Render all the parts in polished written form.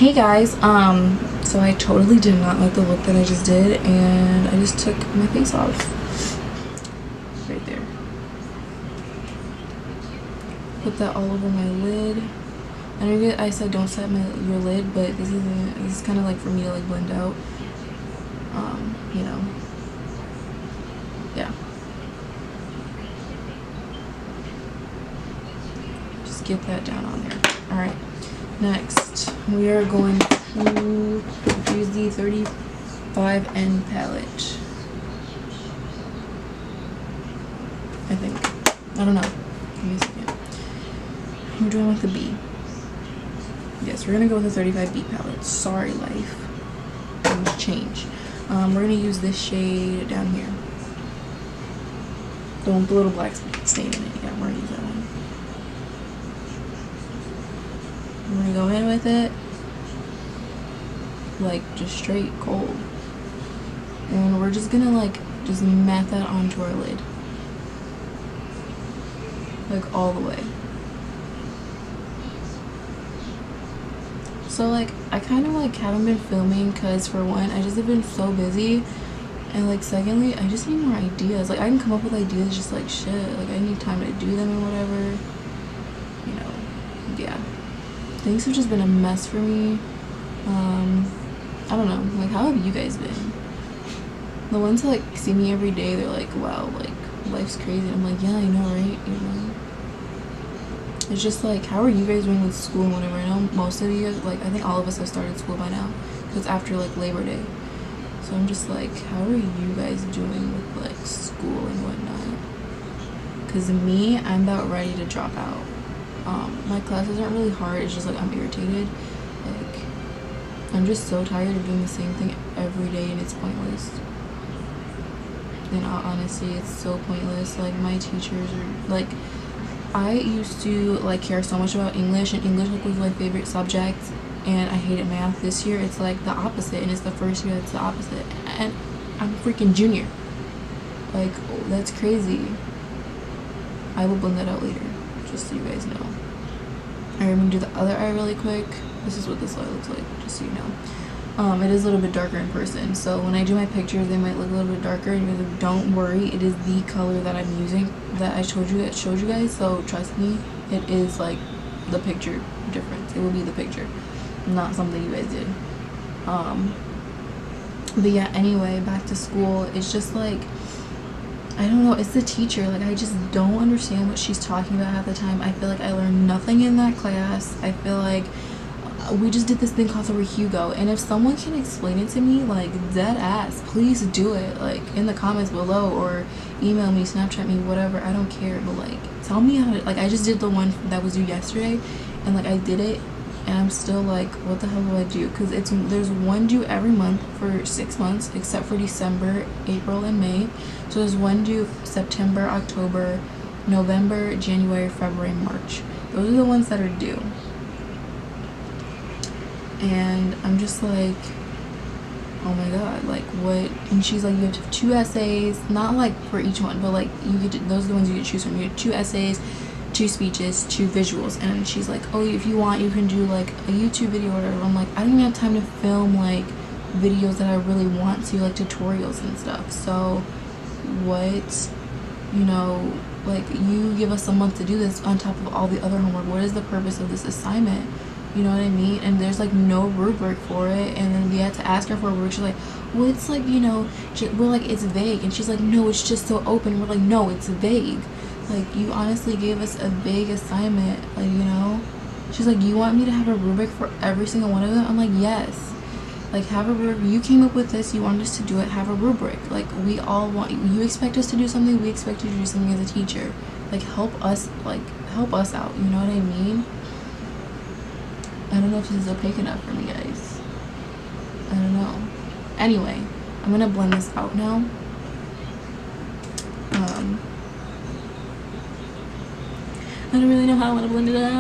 Hey guys, so I totally did not like the look that I just did, and I just took my face off. Right there. Put that all over my lid. I know I said don't set your lid, but this is kind of like for me to like blend out. You know. Yeah. Just get that down on there. Alright. Next, we are going to use the 35N palette. I think. I don't know. Give me a second. We're doing with the B. Yes, we're gonna go with the 35B palette. Sorry, life. Things change. We're gonna use this shade down here. The one with the little black stain in it. Yeah, we're gonna use that one. I'm gonna go in with it like just straight gold, and we're just gonna like just mat that onto our lid like all the way. So like I kind of like haven't been filming because for one I just have been so busy, and like secondly I just need more ideas. Like I can come up with ideas just like shit, like I need time to do them and whatever, you know. Yeah, things have just been a mess for me. I don't know, like how have you guys been? The ones that like see me every day, they're like, wow, like life's crazy. I'm like, yeah, I know, right? You know, it's just like, how are you guys doing with school and whatever? I know most of you, like I think all of us have started school by now because after like Labor Day. So I'm just like, how are you guys doing with like school and whatnot? Because me, I'm about ready to drop out. My classes aren't really hard, it's just like I'm irritated. Like I'm just so tired of doing the same thing every day, and it's pointless. In all honesty, it's so pointless. Like my teachers are like, I used to like care so much about English, and English like was my favorite subject, and I hated math. This year it's like the opposite, and it's the first year that's the opposite, and I'm a freaking junior. Like, oh, that's crazy. I will blend that out later, just so you guys know. Alright, I'm gonna do the other eye really quick. This is what this eye looks like, just so you know. It is a little bit darker in person, so when I do my pictures they might look a little bit darker, and don't worry, it is the color that I'm using that I showed you guys, so trust me, it is like the picture difference. It will be the picture, not something you guys did. But yeah, anyway, back to school. It's just like, I don't know, it's the teacher. Like I just don't understand what she's talking about half the time. I feel like I learned nothing in that class. I feel like we just did this thing called the Hugo, and if someone can explain it to me like dead ass, please do it, like in the comments below, or email me, Snapchat me, whatever. I don't care, but like tell me how to, like I just did the one that was due yesterday, and like I did it, and I'm still like, what the hell do I do? Because there's one due every month for 6 months except for December, April, and May. So there's one due September, October, November, January, February, March. Those are the ones that are due. And I'm just like, oh my god, like what? And she's like, you have to have 2 essays, not like for each one, but like you get to, those are the ones you get to choose from. You get 2 essays, 2 speeches, 2 visuals. And she's like, oh, if you want you can do like a YouTube video or whatever. I'm like, I don't even have time to film like videos that I really want to, like tutorials and stuff. So what, you know, like you give us a month to do this on top of all the other homework. What is the purpose of this assignment? You know what I mean? And there's like no rubric for it, and then we had to ask her for a rubric. She's like, well, it's like, you know, we're like, it's vague. And she's like, no, it's just so open. We're like, no, it's vague. Like, you honestly gave us a vague assignment, like, you know. She's like, you want me to have a rubric for every single one of them? I'm like, yes. Like, have a rubric. You came up with this, you wanted us to do it, have a rubric. Like, we all want, you expect us to do something, we expect you to do something as a teacher. Like, help us out, you know what I mean? I don't know if this is opaque enough for me, guys. I don't know. Anyway, I'm gonna blend this out now. I don't really know how I want to blend it out.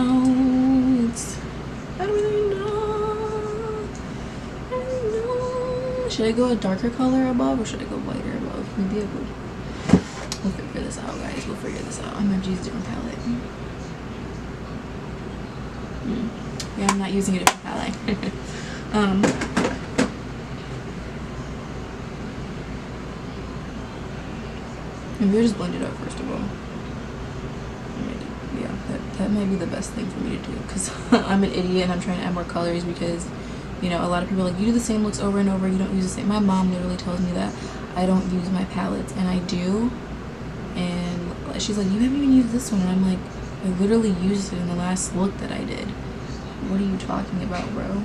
I don't really know. I don't know. Should I go a darker color above, or should I go lighter above? Maybe I would. We'll figure this out, guys. We'll figure this out. I'm gonna use a different palette. Yeah, I'm not using a different palette. Maybe I'll just blend it out first of all. Yeah, that might be the best thing for me to do, because I'm an idiot and I'm trying to add more colors because, you know, a lot of people are like, you do the same looks over and over, you don't use the same. My mom literally tells me that I don't use my palettes, and I do. And she's like, you haven't even used this one, and I'm like, I literally used it in the last look that I did. What are you talking about, bro?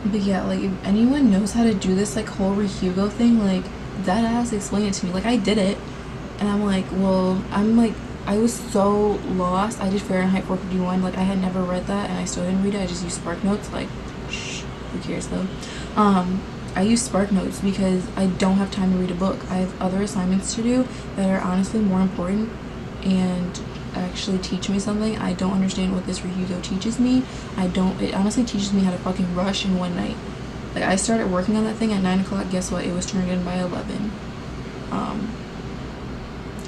But yeah, like, if anyone knows how to do this, like, whole Hugo thing, like, that ass explain it to me. Like, I did it, and I'm like, well, I was so lost. I did Fahrenheit 451. Like, I had never read that, and I still didn't read it. I just used Spark Notes. Like, shh, who cares, though? I use Spark Notes because I don't have time to read a book. I have other assignments to do that are honestly more important and actually teach me something. I don't understand what this Hugo teaches me. It honestly teaches me how to fucking rush in one night. Like, I started working on that thing at 9 o'clock. Guess what? It was turned in by 11.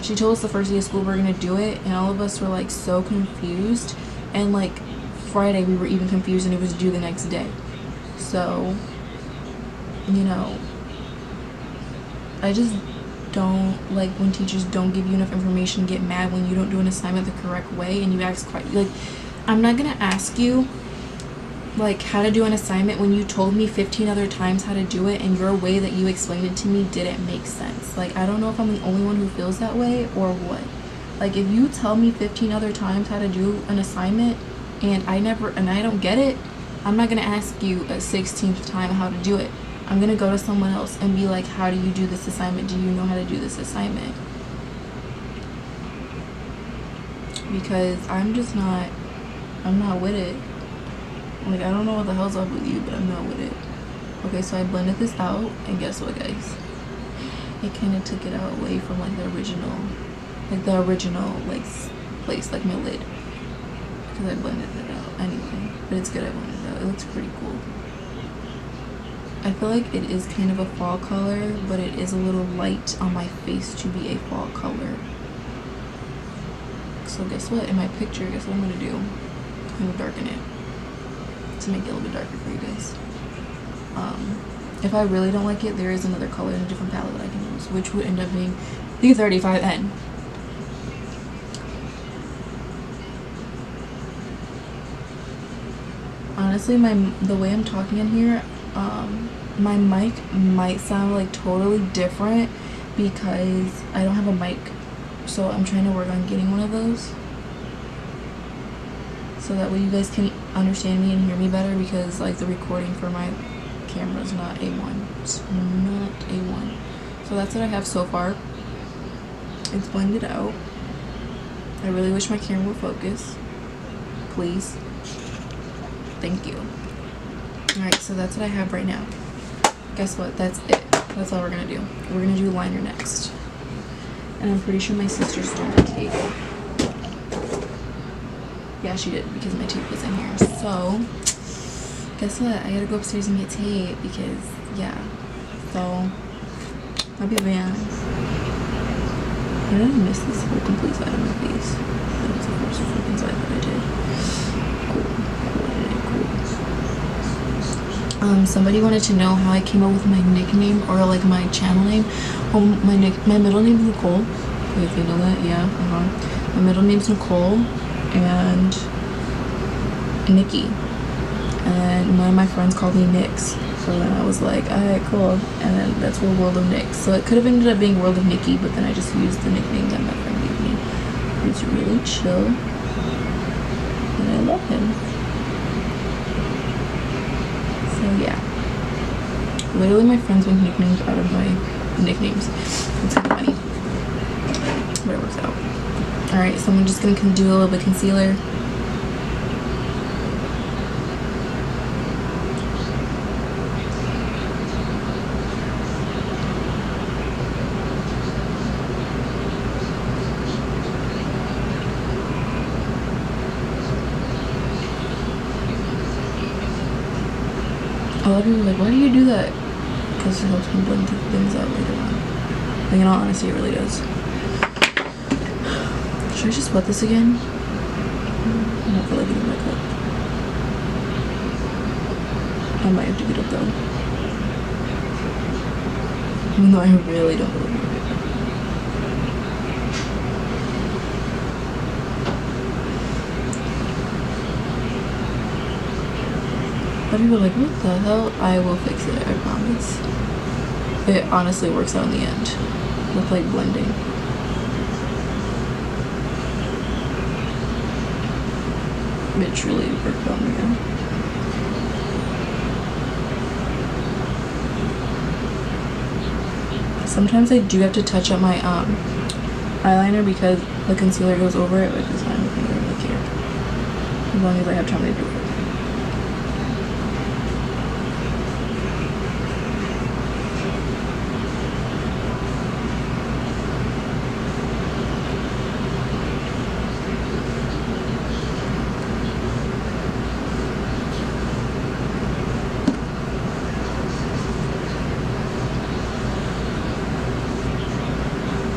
She told us the first day of school we were gonna do it, and all of us were like so confused. And like Friday we were even confused, and it was due the next day. So, you know, I just don't like when teachers don't give you enough information, get mad when you don't do an assignment the correct way, and you ask quite like, I'm not gonna ask you like how to do an assignment when you told me 15 other times how to do it, and your way that you explained it to me didn't make sense. Like, I don't know if I'm the only one who feels that way or what. Like, if you tell me 15 other times how to do an assignment and I don't get it, I'm not gonna ask you a 16th time how to do it. I'm gonna go to someone else and be like, how do you do this assignment? Do you know how to do this assignment? Because I'm not with it. Like, I don't know what the hell's up with you, but I'm not with it. Okay, so I blended this out, and guess what, guys? It kind of took it out away from like the original like place, like my lid, because I blended it out anyway. But it's good I blended it out. It looks pretty cool. I feel like it is kind of a fall color, but it is a little light on my face to be a fall color. So guess what? In my picture, guess what I'm gonna do? I'm gonna darken it to make it a little bit darker for you guys. If I really don't like it, there is another color in a different palette that I can use, which would end up being the 35N. Honestly, the way I'm talking in here, my mic might sound like totally different because I don't have a mic, so I'm trying to work on getting one of those, so that way you guys can understand me and hear me better, because like the recording for my camera is not A1. It's not A1. So that's what I have so far. It's blended out. I really wish my camera would focus. Please. Thank you. Alright, so that's what I have right now. Guess what? That's it. That's all we're gonna do. We're gonna do liner next. And I'm pretty sure my sister stole my tape. Yeah, she did, because my tape was in here. So, guess what? I gotta go upstairs and get tape because, yeah. So, I'll be back. Did I miss this whole complete side of my face? That was the first freaking side that I did. Cool. Somebody wanted to know how I came up with my nickname, or like my channel name. Oh, my middle name is Nicole. Wait, if you know that, yeah. My middle name's Nicole and Nikki, and one of my friends called me Nix, so then I was like, alright, cool, and then that's where World of Nix. So it could have ended up being World of Nikki, but then I just used the nickname that my friend gave me. He's really chill, and I love him. So yeah, literally my friends make nicknames out of my nicknames. It's kind of funny, but it works out. Alright, so I'm just going to do a little bit of concealer. A lot of people are like, why do you do that? Because it helps me blend things out later on. Like, in all honesty, it really does. Should I just wet this again? feel like getting back up. I might have to get up though. Even though I really don't believe it. But people are like, what the hell? I will fix it, I promise. It honestly works out in the end. With like blending. It truly worked out in the end. Sometimes I do have to touch up my eyeliner because the concealer goes over it, which is fine with me. I don't really care. As long as I have time to do it.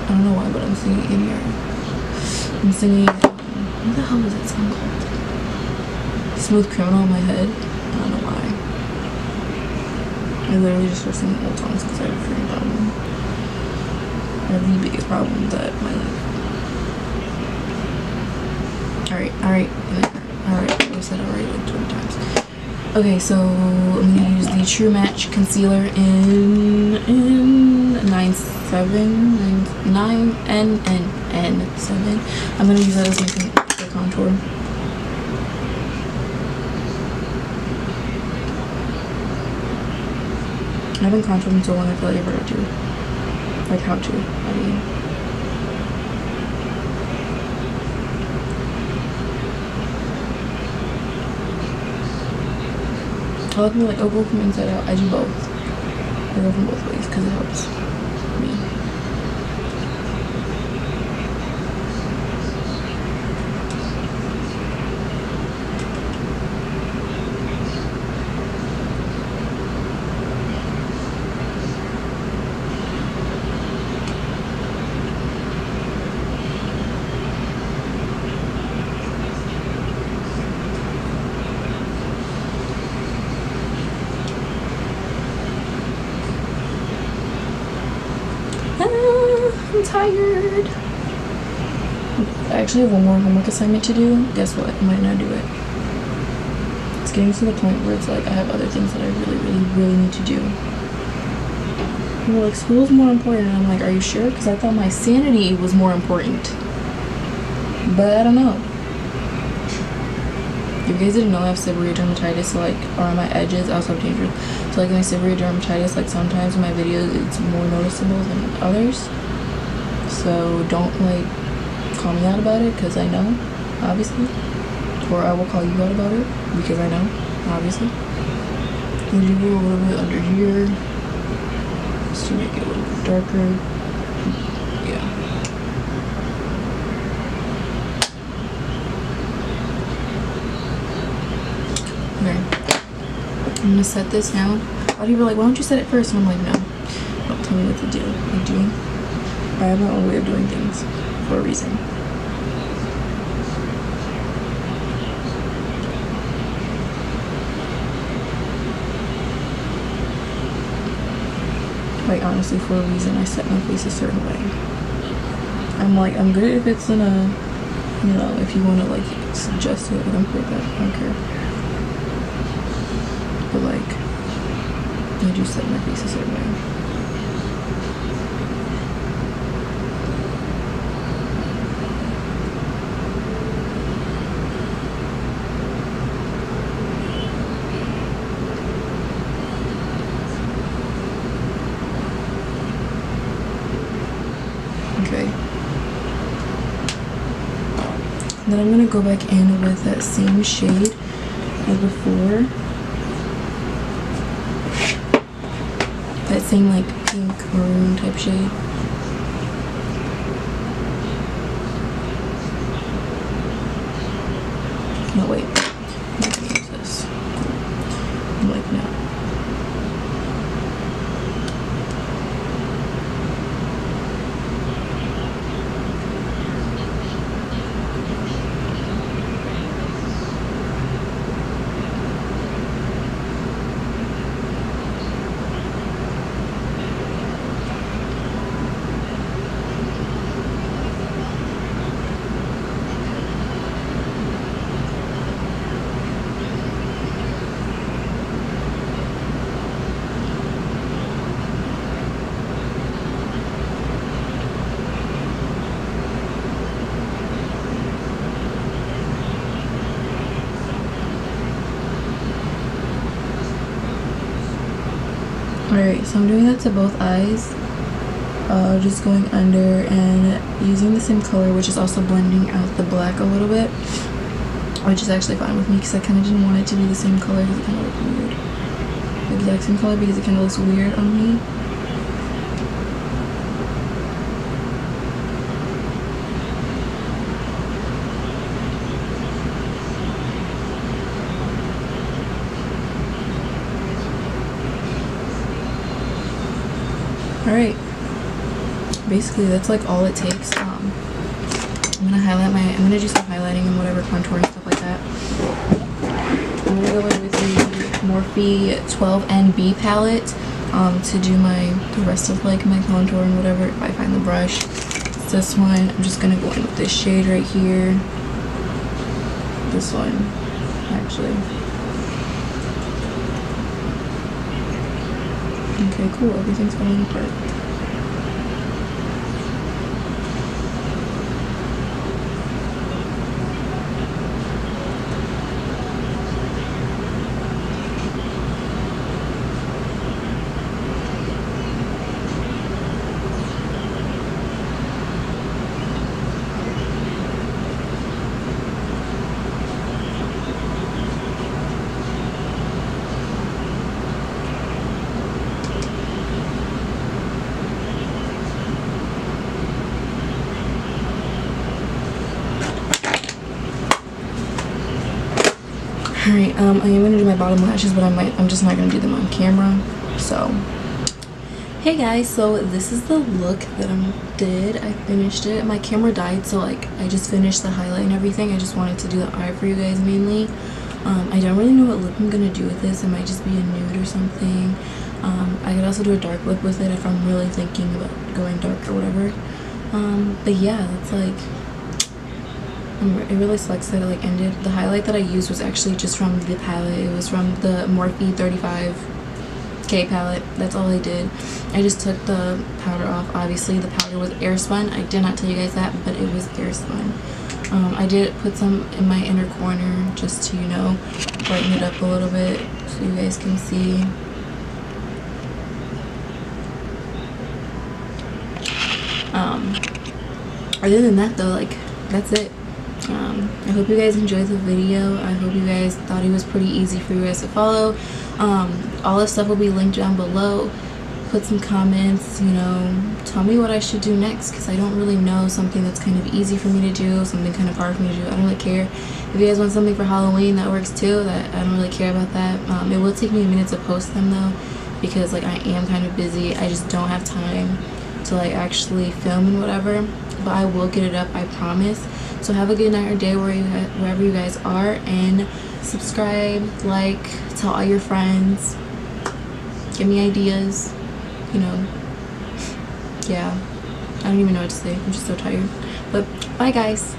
I don't know why, but I'm singing in here. I'm singing, what the hell was that song called? Smooth Criminal in my head. I don't know why. I literally just started singing old songs because I have a freaking problem. I have the biggest problem that my life. Alright. I said alright like 20 times. Okay, so I'm gonna use the True Match concealer in 9N7. I'm gonna use that as my contour. I haven't contoured in so long, I feel like I forgot to. Like how to, I mean. A lot of people are like, oh, go from inside out. I do both. I go from both ways because it helps me. I'm tired. I actually have one more homework assignment to do. Guess what? I might not do it. It's getting to the point where it's like I have other things that I really need to do. People are like, school's more important. And I'm like, are you sure? Because I thought my sanity was more important. But I don't know. If you guys didn't know, I have seborrheic dermatitis, so like around my edges, I also have tangerine. So like my seborrheic dermatitis, like sometimes in my videos it's more noticeable than others. So don't like call me out about it because I know, obviously. Or I will call you out about it because I know, obviously. I'm gonna do a little bit under here just to make it a little bit darker. Yeah. Okay. I'm gonna set this now. A lot of people are like, why don't you set it first? And I'm like, no. Don't tell me what to do. Like, I have my own way of doing things for a reason. Like, honestly, for a reason, I set my face a certain way. I'm like, I'm good if it's in a, you know, if you want to, like, suggest it, I don't care that. I don't care. But, like, I do set my face a certain way. Okay. Then I'm gonna go back in with that same shade as before. That same like pink maroon type shade. No, wait. I'm gonna use this. I'm like, no. Alright, so I'm doing that to both eyes. Just going under and using the same color, which is also blending out the black a little bit, which is actually fine with me because I kind of didn't want it to be the same color because it kind of looked weird. The exact same color because it kind of looks weird on me. Alright, basically that's like all it takes. I'm gonna do some highlighting and whatever, contouring, stuff like that. I'm gonna go in with the Morphe 12NB palette to do the rest of like my contour and whatever, if I find the brush. It's this one. I'm just gonna go in with this shade right here. This one, actually. Okay, cool. Everything's falling apart. Alright, I am gonna do my bottom lashes, but I'm just not gonna do them on camera. So, hey guys, so this is the look that I did. I finished it. My camera died, so like I just finished the highlight and everything. I just wanted to do the eye for you guys mainly. I don't really know what look I'm gonna do with this. It might just be a nude or something. I could also do a dark lip with it if I'm really thinking about going dark or whatever. But yeah, that's like, it really sucks that it like ended. The highlight that I used was actually just from the palette. It was from the Morphe 35K palette. That's all I did. I just took the powder off. Obviously the powder was air spun. I did not tell you guys that, but it was air spun. I did put some in my inner corner just to, you know, brighten it up a little bit so you guys can see. Other than that though, like, that's it. I hope you guys enjoyed the video. I hope you guys thought it was pretty easy for you guys to follow. All this stuff will be linked down below. Put some comments, you know, tell me what I should do next, because I don't really know. Something that's kind of easy for me to do, something kind of hard for me to do. I don't really care. If you guys want something for Halloween, that works too. That I don't really care about that. It will take me a minute to post them though, because like I am kind of busy. I just don't have time to like actually film and whatever, but I will get it up, I promise. So have a good night or day wherever you guys are, and subscribe, like, tell all your friends, give me ideas, you know. Yeah, I don't even know what to say. I'm just so tired. But bye guys.